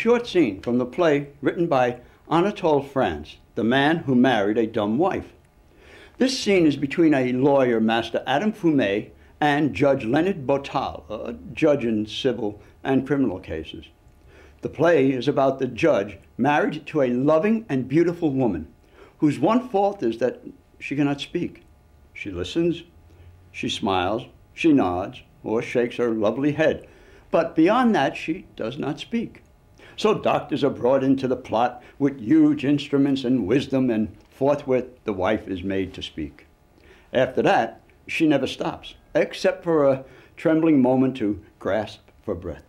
short scene from the play written by Anatole France, The Man Who Married a Dumb Wife. This scene is between a lawyer, Master Adam Fumet, and Judge Leonard Botal, a judge in civil and criminal cases. The play is about the judge married to a loving and beautiful woman whose one fault is that she cannot speak. She listens, she smiles, she nods, or shakes her lovely head. But beyond that, she does not speak. So doctors are brought into the plot with huge instruments and wisdom, and forthwith the wife is made to speak. After that, she never stops, except for a trembling moment to grasp for breath.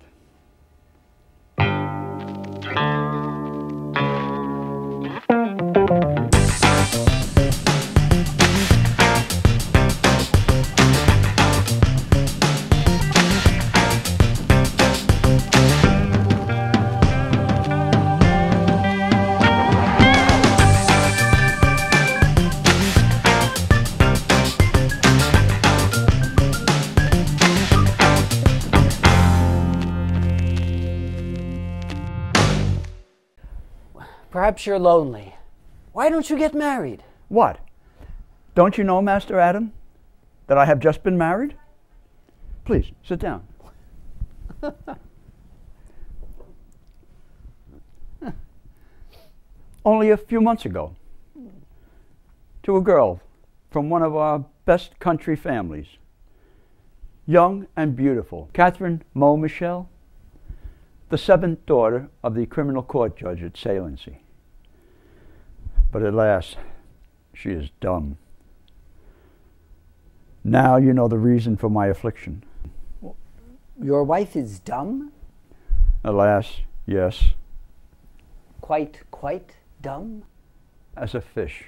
Perhaps you're lonely. Why don't you get married? What? Don't you know, Master Adam, that I have just been married? Please, sit down. Only a few months ago, to a girl from one of our best country families, young and beautiful, Catherine Mo Michel, the seventh daughter of the criminal court judge at Salency. But alas, she is dumb. Now you know the reason for my affliction. Your wife is dumb? Alas, yes. Quite dumb? As a fish.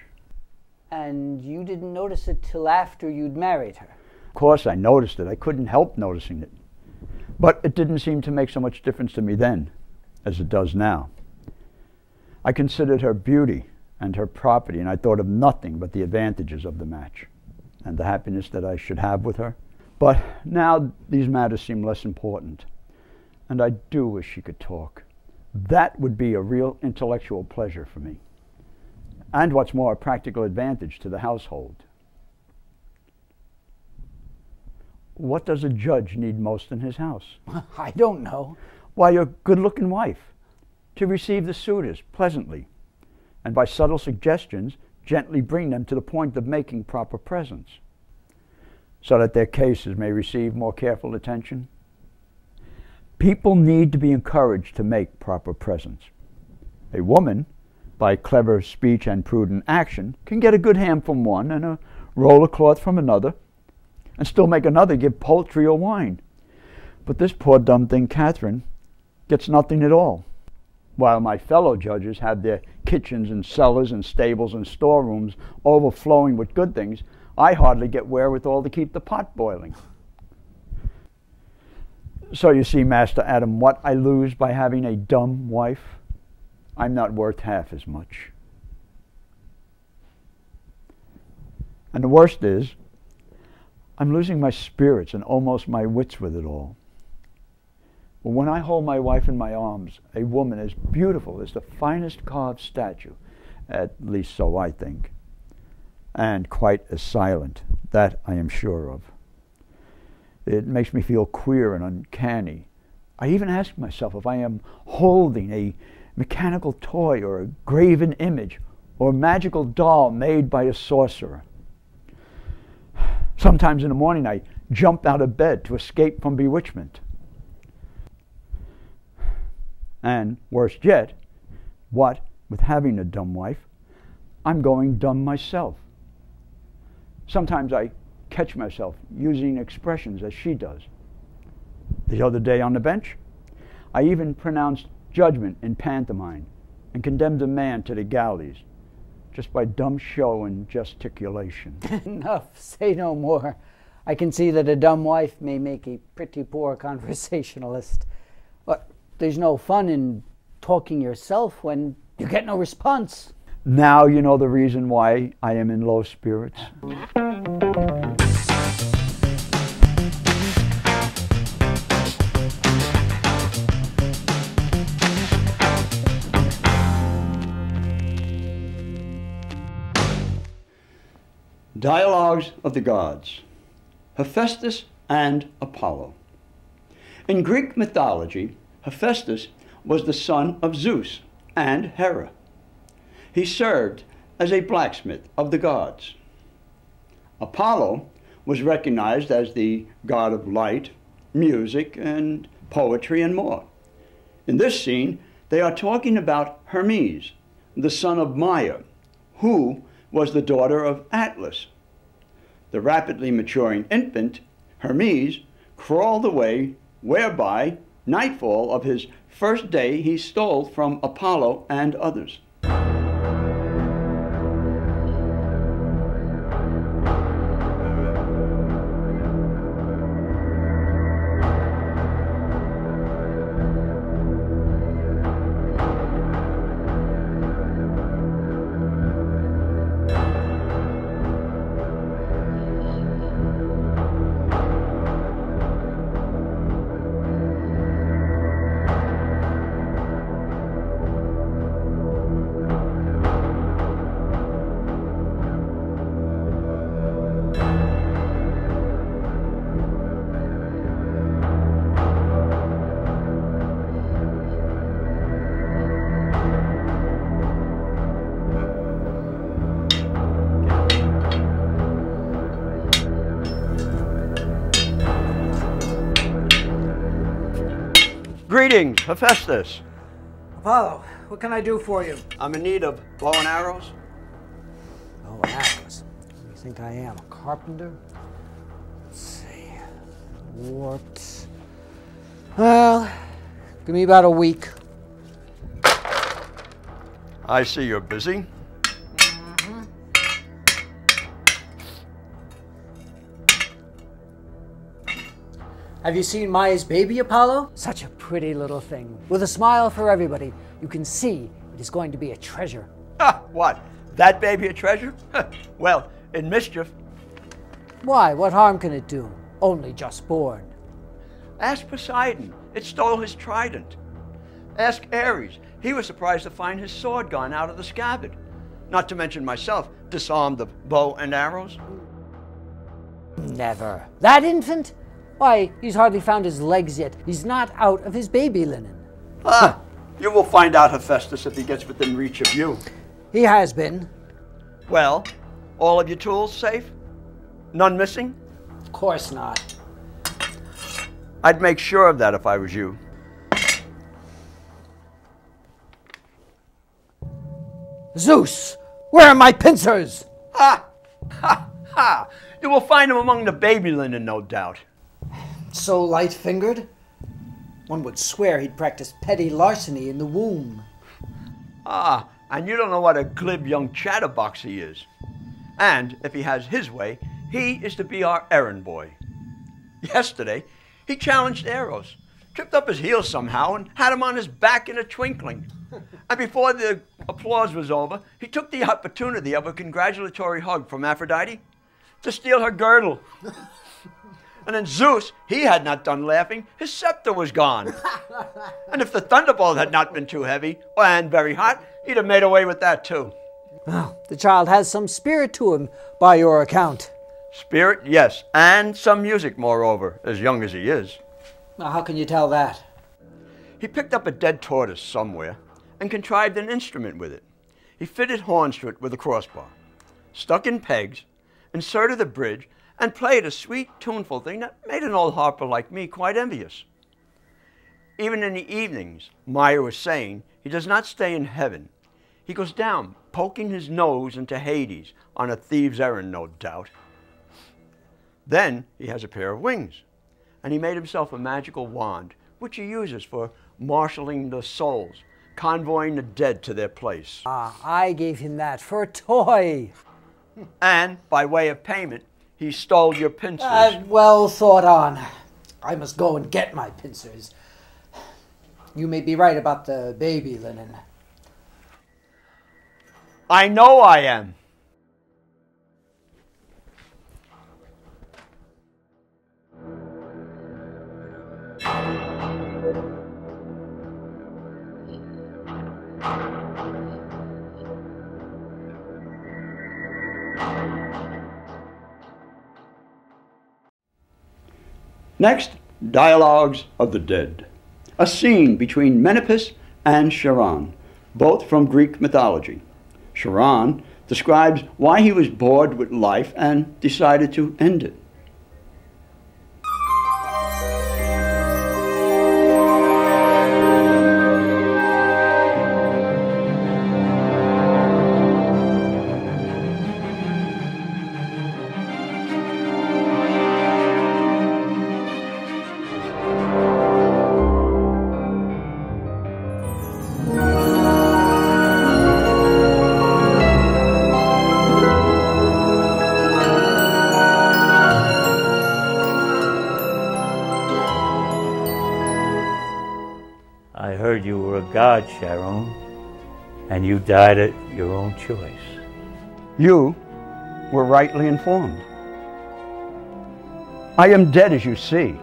And you didn't notice it till after you'd married her? Of course I noticed it. I couldn't help noticing it. But it didn't seem to make so much difference to me then as it does now. I considered her beauty and her property, and I thought of nothing but the advantages of the match and the happiness that I should have with her. But now these matters seem less important, and I do wish she could talk. That would be a real intellectual pleasure for me, and what's more, a practical advantage to the household. What does a judge need most in his house? I don't know. Why, your good-looking wife, to receive the suitors pleasantly, and by subtle suggestions, gently bring them to the point of making proper presents, so that their cases may receive more careful attention. People need to be encouraged to make proper presents. A woman, by clever speech and prudent action, can get a good ham from one and a roll of cloth from another, and still make another give poultry or wine. But this poor dumb thing, Catherine, gets nothing at all. While my fellow judges have their kitchens and cellars and stables and storerooms overflowing with good things, I hardly get wherewithal to keep the pot boiling. So you see, Master Adam, what I lose by having a dumb wife, I'm not worth half as much. And the worst is, I'm losing my spirits and almost my wits with it all. But when I hold my wife in my arms, a woman as beautiful as the finest carved statue, at least so I think, and quite as silent, that I am sure of. It makes me feel queer and uncanny. I even ask myself if I am holding a mechanical toy or a graven image or a magical doll made by a sorcerer. Sometimes in the morning I jump out of bed to escape from bewitchment. And worse yet, what with having a dumb wife, I'm going dumb myself. Sometimes I catch myself using expressions as she does. The other day on the bench, I even pronounced judgment in pantomime and condemned a man to the galleys just by dumb show and gesticulation. Enough, say no more. I can see that a dumb wife may make a pretty poor conversationalist. But there's no fun in talking yourself when you get no response. Now you know the reason why I am in low spirits. Dialogues of the Gods, Hephaestus and Apollo. In Greek mythology, Hephaestus was the son of Zeus and Hera. He served as a blacksmith of the gods. Apollo was recognized as the god of light, music, and poetry, and more. In this scene, they are talking about Hermes, the son of Maia, who was the daughter of Atlas. The rapidly maturing infant, Hermes, crawled away, whereby nightfall of his first day he stole from Apollo and others. Greetings, Hephaestus. Apollo, what can I do for you? I'm in need of bow and arrows. Oh, arrows. What do you think I am, a carpenter? Let's see. Warped. Well, give me about a week. I see you're busy. Have you seen Maia's baby, Apollo? Such a pretty little thing. With a smile for everybody. You can see it is going to be a treasure. What? That baby a treasure? Well, in mischief. Why? What harm can it do? Only just born. Ask Poseidon. It stole his trident. Ask Ares. He was surprised to find his sword gone out of the scabbard. Not to mention myself, disarmed of bow and arrows. Never. That infant? Why, he's hardly found his legs yet. He's not out of his baby linen. You will find out, Hephaestus, if he gets within reach of you. He has been. Well, all of your tools safe? None missing? Of course not. I'd make sure of that if I was you. Zeus, where are my pincers? Ha! Ha! Ha! You will find them among the baby linen, no doubt. So light-fingered? One would swear he'd practiced petty larceny in the womb. And you don't know what a glib young chatterbox he is. And if he has his way, he is to be our errand boy. Yesterday, he challenged Eros, tripped up his heels somehow, and had him on his back in a twinkling. And before the applause was over, he took the opportunity of a congratulatory hug from Aphrodite to steal her girdle. And then Zeus, he had not done laughing. His scepter was gone. And if the thunderbolt had not been too heavy and very hot, he'd have made away with that too. Well, the child has some spirit to him, by your account. Spirit, yes, and some music, moreover, as young as he is. Now, how can you tell that? He picked up a dead tortoise somewhere and contrived an instrument with it. He fitted horns to it with a crossbar, stuck in pegs, inserted a bridge, and played a sweet, tuneful thing that made an old harper like me quite envious. Even in the evenings, Maia was saying, he does not stay in heaven. He goes down, poking his nose into Hades, on a thief's errand, no doubt. Then he has a pair of wings, and he made himself a magical wand, which he uses for marshaling the souls, convoying the dead to their place. I gave him that for a toy. And, by way of payment, he stole your pincers. Well thought on. I must go and get my pincers. You may be right about the baby linen. I know I am. Next, Dialogues of the Dead, a scene between Menipus and Charon, both from Greek mythology. Charon describes why he was bored with life and decided to end it. I heard you were a god, Charon, and you died at your own choice. You were rightly informed. I am dead, as you see,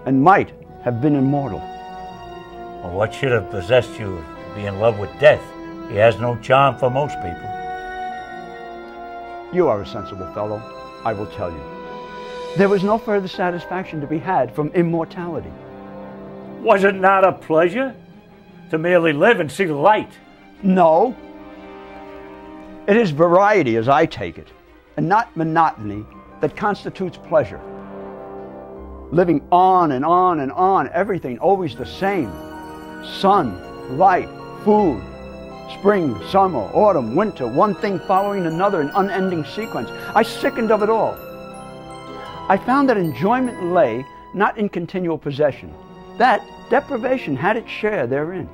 and might have been immortal. Well, what should have possessed you to be in love with death? He has no charm for most people. You are a sensible fellow, I will tell you. There was no further satisfaction to be had from immortality. Was it not a pleasure to merely live and see the light? No. It is variety, as I take it, and not monotony, that constitutes pleasure. Living on and on and on, everything always the same. Sun, light, food, spring, summer, autumn, winter, one thing following another in unending sequence. I sickened of it all. I found that enjoyment lay not in continual possession, that deprivation had its share therein.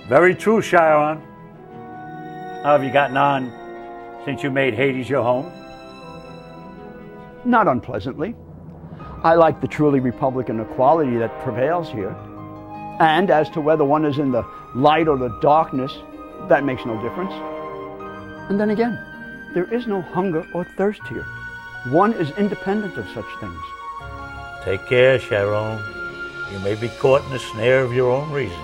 Very true, Charon. How have you gotten on since you made Hades your home? Not unpleasantly. I like the truly republican equality that prevails here. And as to whether one is in the light or the darkness, that makes no difference. And then again, there is no hunger or thirst here. One is independent of such things. Take care, Charon. You may be caught in the snare of your own reasons.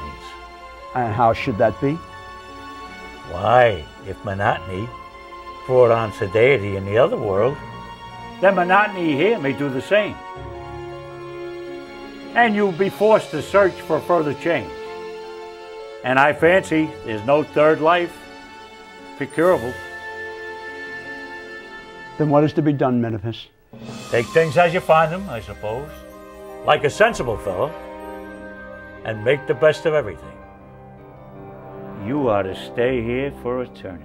And how should that be? Why, if monotony brought on satiety in the other world, then monotony here may do the same. And you'll be forced to search for further change. And I fancy there's no third life procurable. Then what is to be done, Menipus? Take things as you find them, I suppose, like a sensible fellow, and make the best of everything. You are to stay here for eternity.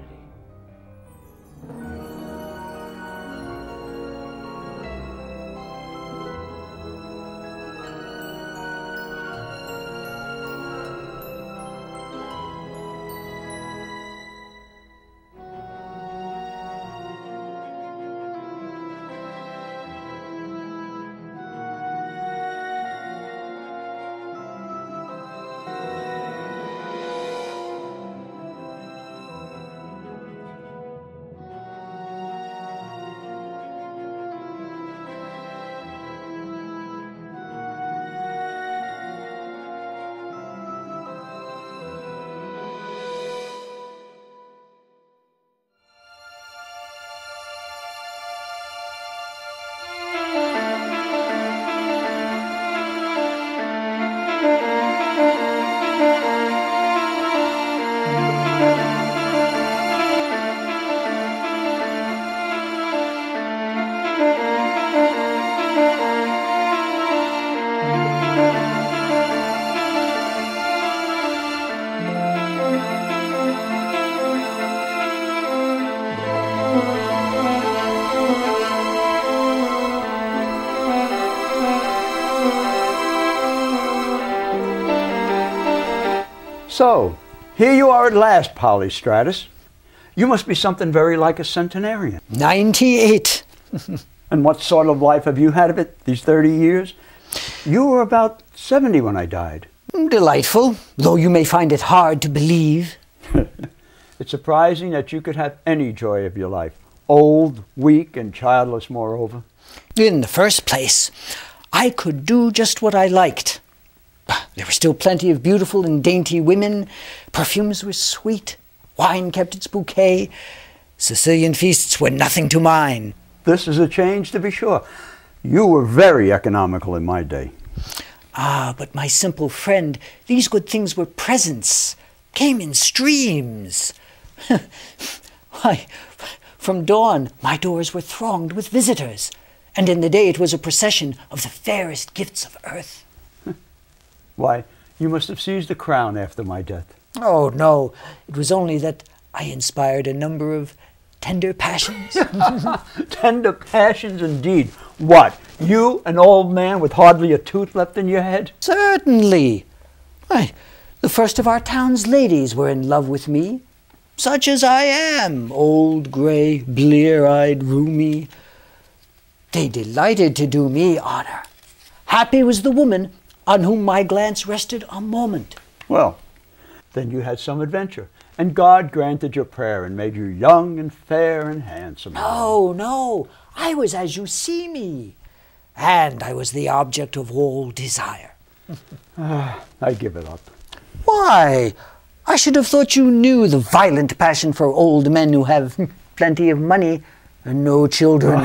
So, here you are at last, Polystratus. You must be something very like a centenarian. 98. And what sort of life have you had of it these 30 years? You were about 70 when I died. Delightful, though you may find it hard to believe. It's surprising that you could have any joy of your life. Old, weak, and childless, moreover. In the first place, I could do just what I liked. There were still plenty of beautiful and dainty women. Perfumes were sweet. Wine kept its bouquet. Sicilian feasts were nothing to mine. This is a change, to be sure. You were very economical in my day. Ah, but my simple friend, these good things were presents, came in streams. Why, from dawn my doors were thronged with visitors, and in the day it was a procession of the fairest gifts of earth. Why, you must have seized the crown after my death. Oh, no, it was only that I inspired a number of tender passions. Tender passions indeed. What, you, an old man with hardly a tooth left in your head? Certainly. Why, the first of our town's ladies were in love with me, such as I am, old, gray, blear-eyed, roomy. They delighted to do me honor. Happy was the woman on whom my glance rested a moment. Well, then you had some adventure, and God granted your prayer and made you young and fair and handsome. No, no, I was as you see me, and I was the object of all desire. I give it up. Why? I should have thought you knew the violent passion for old men who have plenty of money and no children.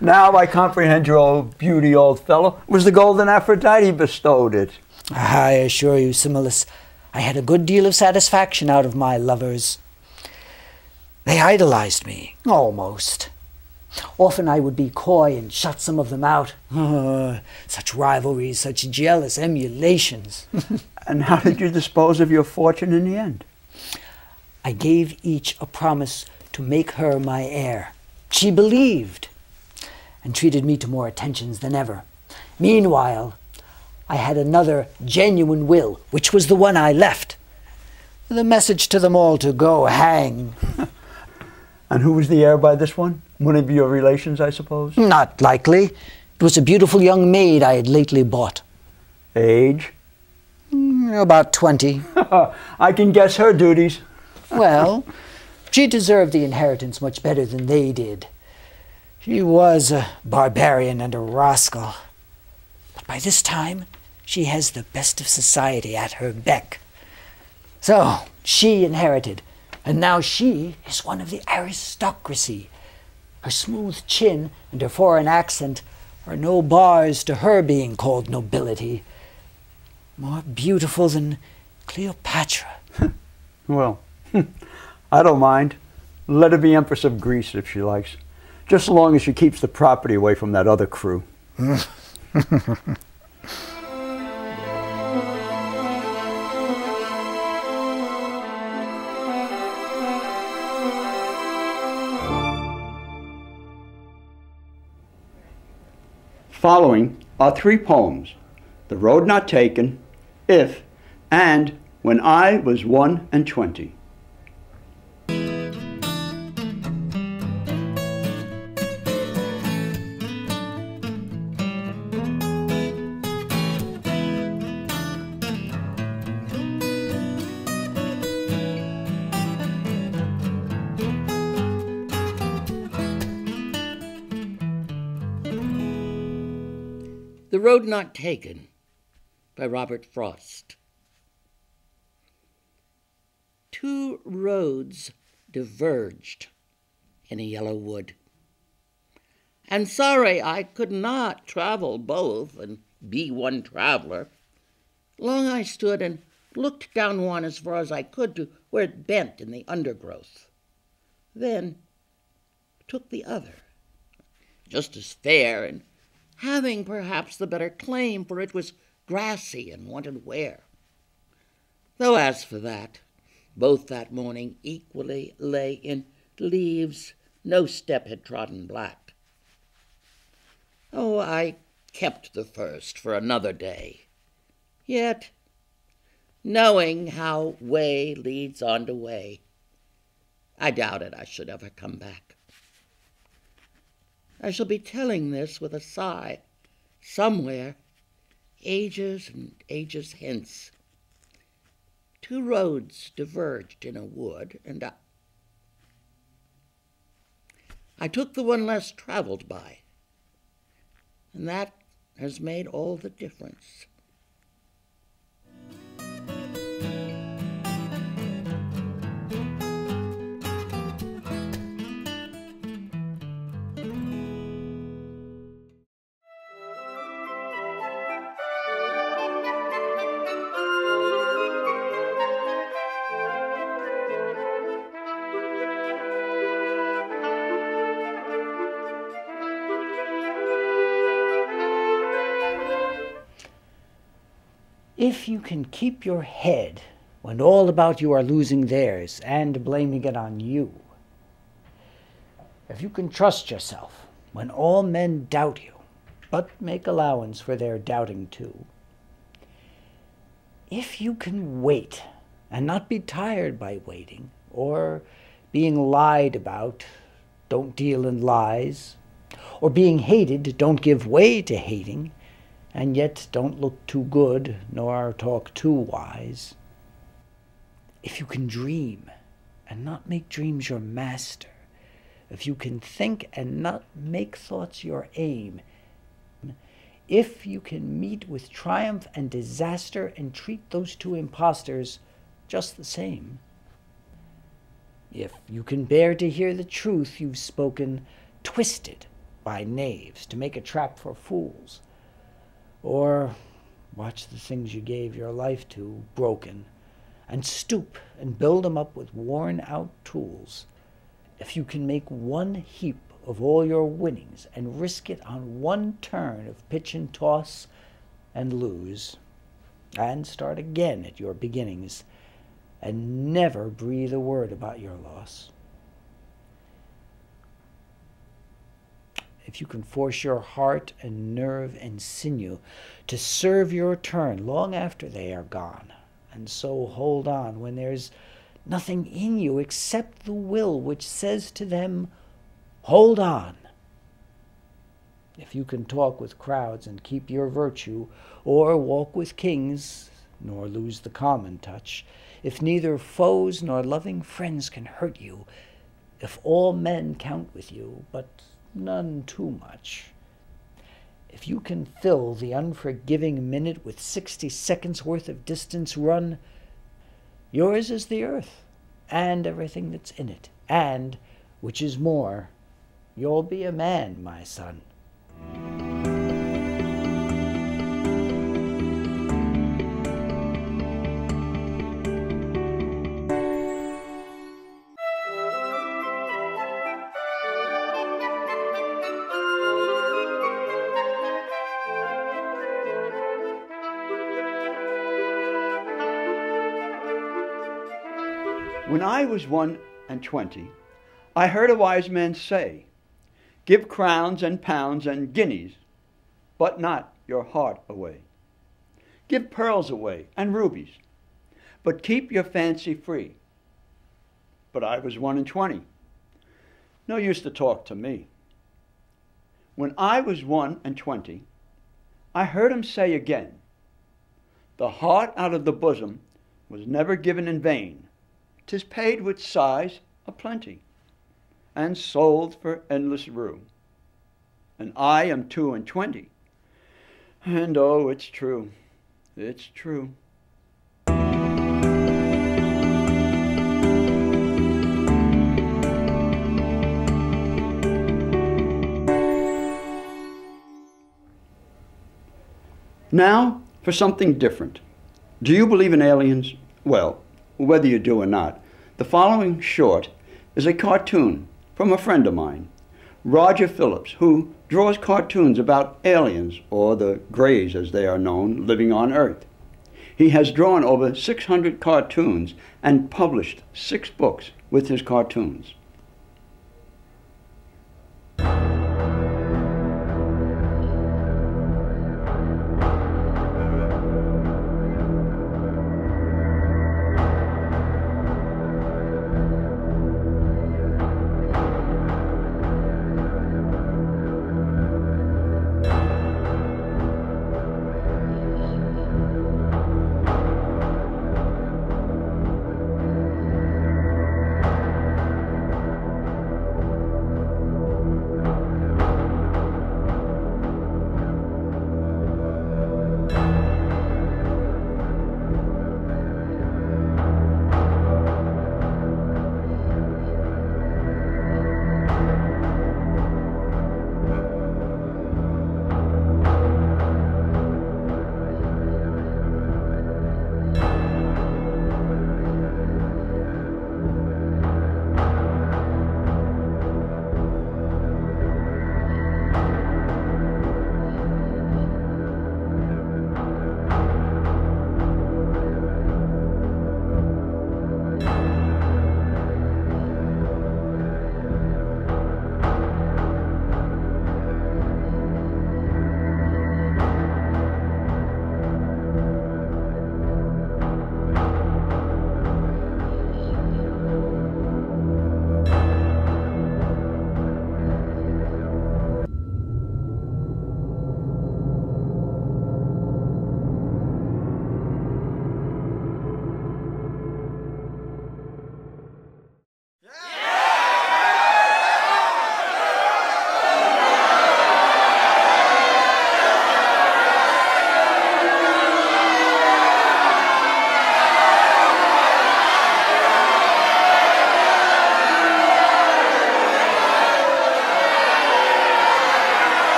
Now I comprehend your old beauty, old fellow. It was the golden Aphrodite bestowed it. I assure you, Phyllis, I had a good deal of satisfaction out of my lovers. They idolized me, almost. Often I would be coy and shut some of them out. Such rivalries, such jealous emulations. And how did you dispose of your fortune in the end? I gave each a promise to make her my heir. She believed, and treated me to more attentions than ever. Meanwhile, I had another genuine will, which was the one I left, with a message to them all to go hang. And who was the heir by this one? One of your relations, I suppose? Not likely. It was a beautiful young maid I had lately bought. Age? About 20. I can guess her duties. Well, she deserved the inheritance much better than they did. She was a barbarian and a rascal. But by this time, she has the best of society at her beck. So, she inherited, and now she is one of the aristocracy. Her smooth chin and her foreign accent are no bars to her being called nobility. More beautiful than Cleopatra. Well, I don't mind. Let her be Empress of Greece if she likes. Just as long as she keeps the property away from that other crew. Following are 3 poems: The Road Not Taken, If, and When I Was 21. The Road Not Taken by Robert Frost. 2 roads diverged in a yellow wood, and sorry I could not travel both and be one traveler. Long I stood and looked down one as far as I could to where it bent in the undergrowth, then took the other, just as fair and having perhaps the better claim, for it was grassy and wanted wear. Though as for that, both that morning equally lay in leaves no step had trodden black. Oh, I kept the first for another day, yet, knowing how way leads on to way, I doubted I should ever come back. I shall be telling this with a sigh, somewhere, ages and ages hence. 2 roads diverged in a wood, and I took the one less traveled by, and that has made all the difference. If you can keep your head when all about you are losing theirs and blaming it on you, if you can trust yourself when all men doubt you, but make allowance for their doubting too, if you can wait and not be tired by waiting or being lied about, don't deal in lies, or being hated, don't give way to hating, and yet don't look too good nor talk too wise. If you can dream and not make dreams your master, if you can think and not make thoughts your aim, if you can meet with triumph and disaster and treat those two impostors just the same, if you can bear to hear the truth you've spoken twisted by knaves to make a trap for fools, or watch the things you gave your life to broken, and stoop and build them up with worn-out tools, if you can make one heap of all your winnings and risk it on one turn of pitch and toss and lose, and start again at your beginnings, and never breathe a word about your loss, if you can force your heart and nerve and sinew to serve your turn long after they are gone, and so hold on when there's nothing in you except the will which says to them, hold on. If you can talk with crowds and keep your virtue, or walk with kings, nor lose the common touch, if neither foes nor loving friends can hurt you, if all men count with you, but none too much, if you can fill the unforgiving minute with 60 seconds worth of distance run, yours is the earth and everything that's in it, and, which is more, you'll be a man, my son. When I was 21, I heard a wise man say, give crowns and pounds and guineas, but not your heart away. Give pearls away and rubies, but keep your fancy free. But I was 21. No use to talk to me. When I was 21, I heard him say again, the heart out of the bosom was never given in vain. 'Tis paid with sighs aplenty, and sold for endless rue. And I am 22, and oh, it's true, it's true. Now for something different. Do you believe in aliens? Well, whether you do or not, the following short is a cartoon from a friend of mine, Roger Phyllis, who draws cartoons about aliens, or the Greys as they are known, living on Earth. He has drawn over 600 cartoons and published 6 books with his cartoons.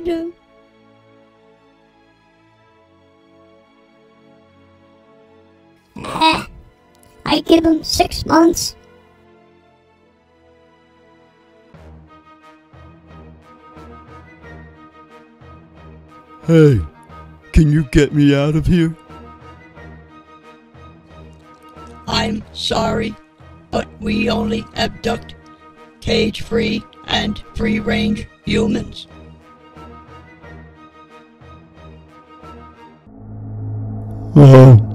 do. I give him 6 months. Hey, can you get me out of here? I'm sorry, but we only abduct cage-free and free-range humans. Oh.